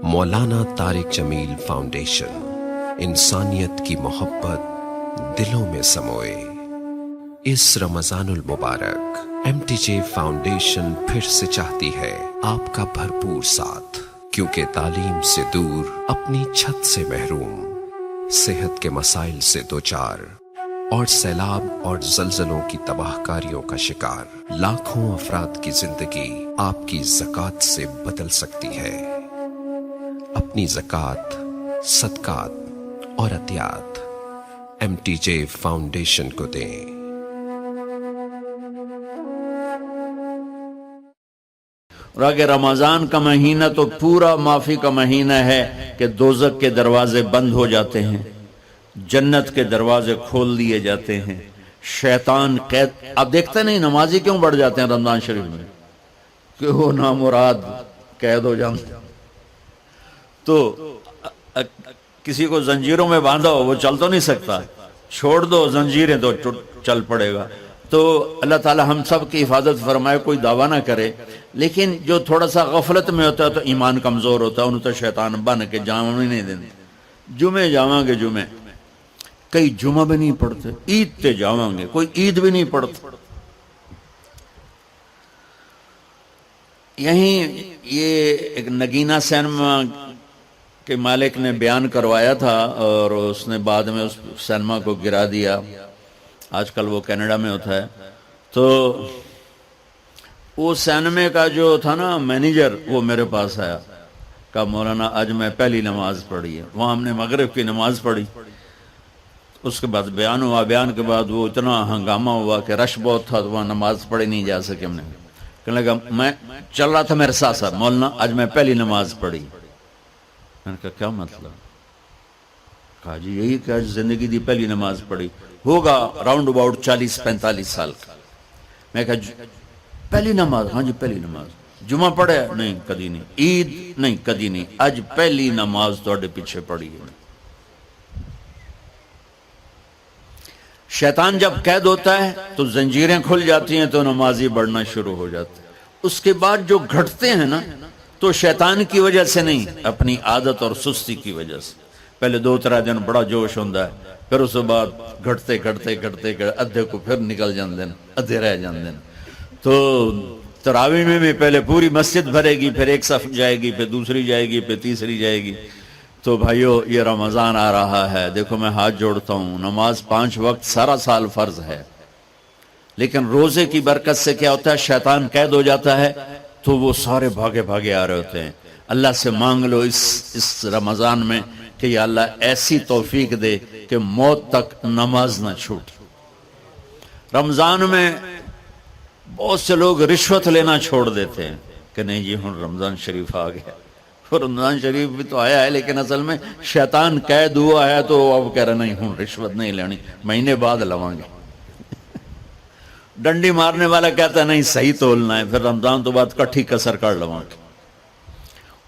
مولانا طارق جمیل foundation, انسانیت کی محبت دلوں میں سموئے۔ اس رمضان المبارک ایم ٹی جے فاؤنڈیشن پھر سے چاہتی ہے آپ کا بھرپور ساتھ، کیونکہ تعلیم سے دور، اپنی چھت سے محروم، صحت کے مسائل سے دوچار اور سیلاب اور زلزلوں کی تباہ کاریوں کا شکار لاکھوں افراد کی زندگی آپ کی زکوٰۃ سے بدل سکتی ہے۔ اپنی زکوٰۃ، صدقات اور عطیات ایم ٹی جے فاؤنڈیشن کو دیں۔ اور اگر رمضان کا مہینہ تو پورا معافی کا مہینہ ہے کہ دوزخ کے دروازے بند ہو جاتے ہیں، جنت کے دروازے کھول دیے جاتے ہیں، شیطان قید۔ آپ دیکھتے نہیں نمازی کیوں بڑھ جاتے ہیں رمضان شریف میں؟ کہ وہ نامراد قید ہو جاتے ہیں۔ تو کسی کو زنجیروں میں باندھا ہو، وہ چل تو نہیں سکتا، چھوڑ دو زنجیریں تو چل پڑے گا۔ تو اللہ تعالی ہم سب کی حفاظت فرمائے، کوئی دعویٰ نہ کرے، لیکن جو تھوڑا سا غفلت میں ہوتا ہے تو ایمان کمزور ہوتا ہے، انہوں تو شیطان بن کے جامع نہیں دینے۔ جمعے جاواں گے، جمعے کئی جمعہ بھی نہیں پڑھتے، عید تے جاواں گے، کوئی عید بھی نہیں پڑھتا۔ یہیں یہ ایک نگینہ سینما کے مالک نے بیان کروایا تھا اور اس نے بعد میں اس سینما کو گرا دیا، آج کل وہ کینیڈا میں ہوتا ہے۔ تو وہ سینمے کا جو تھا نا مینیجر، وہ میرے پاس آیا، کہا مولانا آج میں پہلی نماز پڑھی ہے۔ وہاں ہم نے مغرب کی نماز پڑھی، اس کے بعد بیان ہوا، بیان کے بعد وہ اتنا ہنگامہ ہوا کہ رش بہت تھا، تو وہاں نماز پڑھی نہیں جا سکے۔ ہم نے کہنے لگا، میں چل رہا تھا میرے ساتھ ساتھ، مولانا آج میں پہلی نماز پڑھی۔ میں نے کہا کیا مطلب؟ کہا جی یہی کہ آج زندگی دی پہلی نماز پڑھی، ہوگا راؤنڈ اباؤٹ 40-45 سال کا۔ میں کہا پہلی نماز؟ ہاں جی پہلی نماز۔ جمعہ پڑھے؟ نہیں کدی نہیں۔ عید؟ نہیں کدی نہیں، آج پہلی نماز تواڈے پیچھے پڑھی ہے۔ شیطان جب قید ہوتا ہے تو زنجیریں کھل جاتی ہیں، تو نمازی بڑھنا شروع ہو جاتے ہیں۔ اس کے بعد جو گھٹتے ہیں نا، تو شیطان کی وجہ سے نہیں، اپنی عادت اور سستی کی وجہ سے۔ پہلے 2-3 دن بڑا جوش ہوندہ ہے، پھر اس کے بعد گھٹتے ادھے کو پھر نکل جاندے ہیں، ادھے رہ جاندے ہیں۔ تو تراویح میں بھی پہلے پوری مسجد بھرے گی، پھر ایک صف جائے گی، پھر دوسری جائے گی، پھر تیسری جائے گی۔ تو بھائیو یہ رمضان آ رہا ہے، دیکھو میں ہاتھ جوڑتا ہوں، نماز 5 وقت سارا سال فرض ہے، لیکن روزے کی برکت سے کیا ہوتا ہے، شیطان قید ہو جاتا ہے، تو وہ سارے بھاگے آ رہے ہوتے ہیں۔ اللہ سے مانگ لو اس رمضان میں کہ یا اللہ ایسی توفیق دے کہ موت تک نماز نہ چھوٹ۔ رمضان میں بہت سے لوگ رشوت لینا چھوڑ دیتے ہیں کہ نہیں جی ہن رمضان شریف آ گیا۔ رمضان شریف بھی تو آیا ہے، لیکن اصل میں شیطان قید ہوا ہے، تو اب کہہ رہے نہیں ہن رشوت نہیں لینی، مہینے بعد لواں گے۔ ڈنڈی مارنے والا کہتا ہے نہیں صحیح تولنا ہے، پھر رمضان تو بعد کٹھی کسر کر لواں گے۔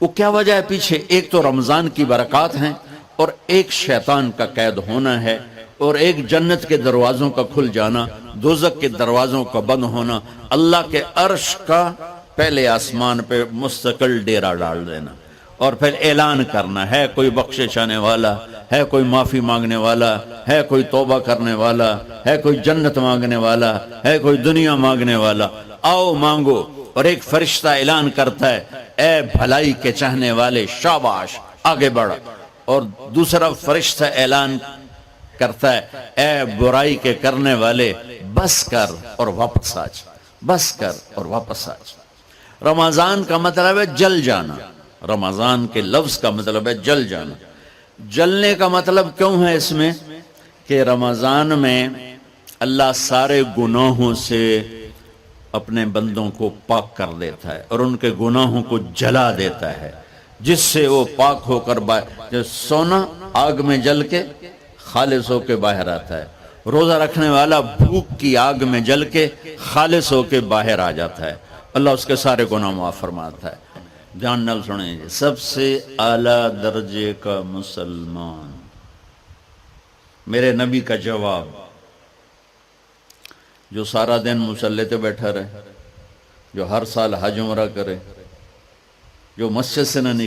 وہ کیا وجہ ہے پیچھے؟ ایک تو رمضان کی برکات ہیں، اور ایک شیطان کا قید ہونا ہے، اور ایک جنت کے دروازوں کا کھل جانا، دوزخ کے دروازوں کا بند ہونا، اللہ کے عرش کا پہلے آسمان پہ مستقل ڈیرا ڈال دینا، اور پھر اعلان کرنا ہے کوئی بخشش آنے والا ہے، کوئی معافی مانگنے والا ہے، کوئی توبہ کرنے والا ہے، کوئی جنت مانگنے والا ہے، کوئی دنیا مانگنے والا، آؤ مانگو۔ اور ایک فرشتہ اعلان کرتا ہے اے بھلائی کے چاہنے والے شاباش آگے بڑھ، اور دوسرا فرشتہ اعلان کرتا ہے اے برائی کے کرنے والے بس کر اور واپس آ جا، بس کر اور واپس آ جا۔ رمضان کا مطلب ہے جل جانا، رمضان کے لفظ کا مطلب ہے جل جانا۔ جلنے کا مطلب کیوں ہے اس میں؟ کہ رمضان میں اللہ سارے گناہوں سے اپنے بندوں کو پاک کر دیتا ہے، اور ان کے گناہوں کو جلا دیتا ہے، جس سے وہ پاک ہو کر جو سونا آگ میں جل کے خالص ہو کے باہر آتا ہے، روزہ رکھنے والا بھوک کی آگ میں جل کے خالص ہو کے باہر آ جاتا ہے، اللہ اس کے سارے گناہ معاف فرماتا ہے۔ دھیان نال سنیں جی، سب سے اعلیٰ درجے کا مسلمان، میرے نبی کا جواب، جو سارا دن مصلی پہ بیٹھا رہے، جو ہر سال حج عمرہ کرے، جو مسجد سے نہ نکلے،